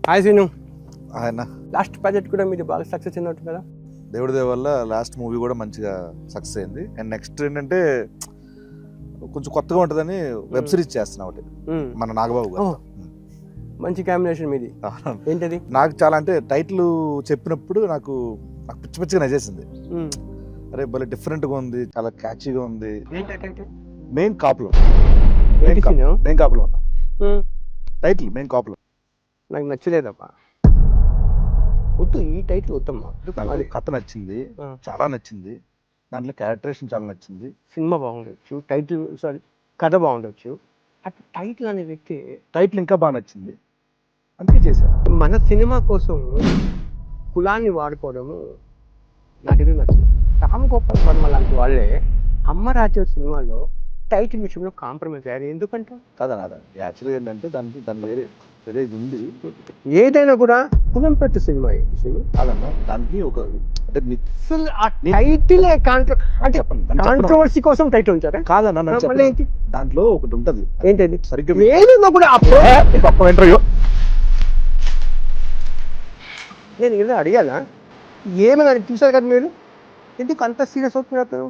Hi Seenu. ఆయన last project కూడా మీరు బాగా సక్సెస్ అయినట్టు కదా? దేవుడి దయ వల్ల లాస్ట్ మూవీ కూడా మంచిగా సక్సెస్ అయింది. అండ్ నెక్స్ట్ ఏంటంటే కొంచెం కొత్తగా ఉంటుందని వెబ్ సిరీస్ చేస్తున్నా ఒకటి మన నాగబాబు గారు. మంచి కాంబినేషన్ మీది. ఏంటది? నాకు చాలా అంటే టైటిల్ చెప్పినప్పుడు నాకు పిచ్చి పిచ్చిగా నచ్చేసింది. అరే భలే డిఫరెంట్గా ఉంది, చాలా క్యాచీగా ఉంది. మెయిన్ కాపులో మెయిన్ కాపులో టైటిల్ మెయిన్ కాపులో నాకు నచ్చలేదప్పా. వద్దు, ఈ టైటిల్ వద్దమ్మా. నాకు కథ నచ్చింది, చాలా నచ్చింది. దాంట్లో క్యారెక్టరేషన్ చాలా నచ్చింది. సినిమా బాగుండొచ్చు, టైటిల్ సారీ కథ బాగుండొచ్చు, అటు టైటిల్ అనే వ్యక్తి టైటిల్ ఇంకా బాగా నచ్చింది, అందుకే చేశాను. మన సినిమా కోసం కులాన్ని వాడుకోవడము నాకైతే నచ్చింది. రామ్ గోపాల్ వర్మ లాంటి వాళ్ళే అమ్మ రాజ్యం సినిమాలో టైటిల్ విషయంలో కాంప్రమైజ్ అయ్యారు. ఎందుకంటే కాదా యాక్చువల్గా ఏంటంటే దాని వేరే వేరే ఇది ఉంది. ఏదైనా కూడా కులం పెట్టు సినిమా కాదన్నా, దానికి ఒక అంటే అసలు ఆ టైటిల్ అంటే కాంట్రవర్సీ కోసం టైటిల్ ఉంచారా? కాదన్నా మళ్ళీ ఏంటి దాంట్లో ఒకటి ఉంటది. ఏంటది? సరిగ్గా ఏదైనా కూడా ఇంటర్వ్యూ నేను ఏదో అడిగానా? ఏమైనా చూసారు కదా మీరు, ఎందుకు అంత సీరియస్ అవుతున్నారు?